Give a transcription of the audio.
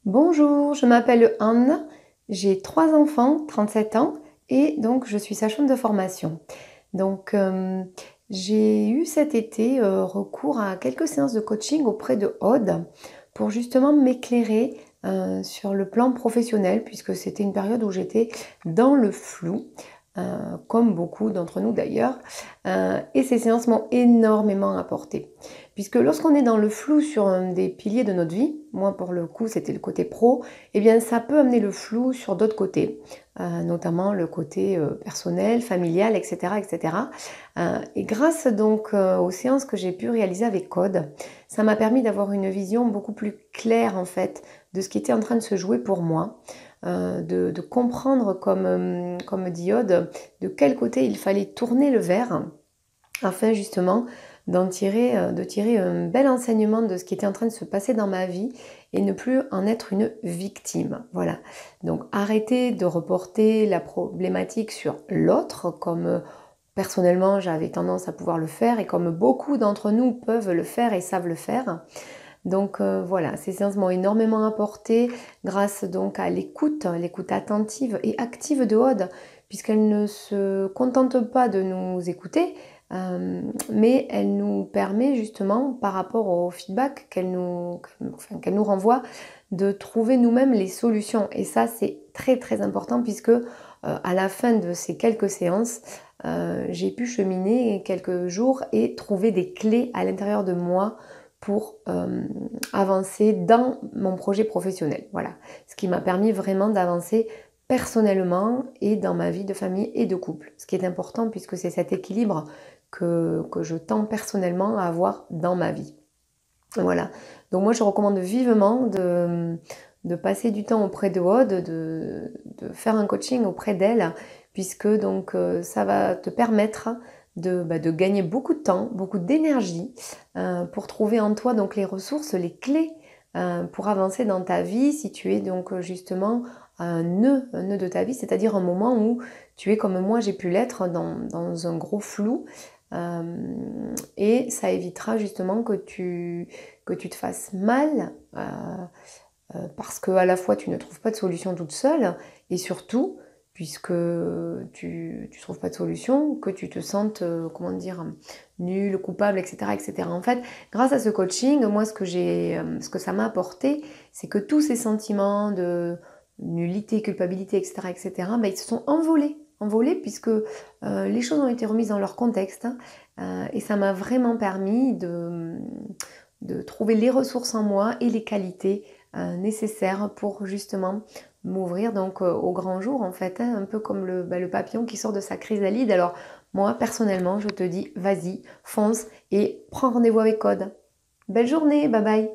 Bonjour, je m'appelle Anne, j'ai 3 enfants, 37 ans et donc je suis sage-femme de formation. Donc, j'ai eu cet été, recours à quelques séances de coaching auprès de Aude pour justement m'éclairer, sur le plan professionnel puisque c'était une période où j'étais dans le flou, heu, comme beaucoup d'entre nous d'ailleurs, et ces séances m'ont énormément apporté. Puisque lorsqu'on est dans le flou sur un des piliers de notre vie, moi pour le coup c'était le côté pro, eh bien ça peut amener le flou sur d'autres côtés, notamment le côté personnel, familial, etc. etc. Et grâce donc aux séances que j'ai pu réaliser avec Code, ça m'a permis d'avoir une vision beaucoup plus claire en fait de ce qui était en train de se jouer pour moi, de comprendre comme dit Aude, de quel côté il fallait tourner le verre afin justement de tirer un bel enseignement de ce qui était en train de se passer dans ma vie et ne plus en être une victime. Voilà. Donc arrêter de reporter la problématique sur l'autre comme personnellement j'avais tendance à pouvoir le faire et comme beaucoup d'entre nous peuvent le faire et savent le faire. Donc voilà, ces séances m'ont énormément apporté grâce donc à l'écoute attentive et active de Aude, puisqu'elle ne se contente pas de nous écouter, mais elle nous permet justement, par rapport au feedback qu'elle nous renvoie, de trouver nous-mêmes les solutions. Et ça, c'est très très important puisque à la fin de ces quelques séances, j'ai pu cheminer quelques jours et trouver des clés à l'intérieur de moi pour avancer dans mon projet professionnel. Voilà, ce qui m'a permis vraiment d'avancer personnellement et dans ma vie de famille et de couple. Ce qui est important puisque c'est cet équilibre que je tends personnellement à avoir dans ma vie. Voilà, donc moi je recommande vivement de passer du temps auprès de Aude, de faire un coaching auprès d'elle, puisque donc ça va te permettre de gagner beaucoup de temps, beaucoup d'énergie pour trouver en toi donc les ressources, les clés pour avancer dans ta vie si tu es donc justement un nœud de ta vie, c'est-à-dire un moment où tu es comme moi j'ai pu l'être dans un gros flou et ça évitera justement que tu te fasses mal parce que à la fois tu ne trouves pas de solution toute seule et surtout puisque tu ne trouves pas de solution, que tu te sentes, comment dire, nul, coupable, etc., etc. En fait, grâce à ce coaching, moi, ce que ça m'a apporté, c'est que tous ces sentiments de nullité, culpabilité, etc., etc., ben, ils se sont envolés puisque les choses ont été remises dans leur contexte et ça m'a vraiment permis de trouver les ressources en moi et les qualités nécessaires pour justement m'ouvrir donc au grand jour en fait, hein, un peu comme le papillon qui sort de sa chrysalide. Alors moi personnellement je te dis vas-y, fonce et prends rendez-vous avec Code. Belle journée, bye bye.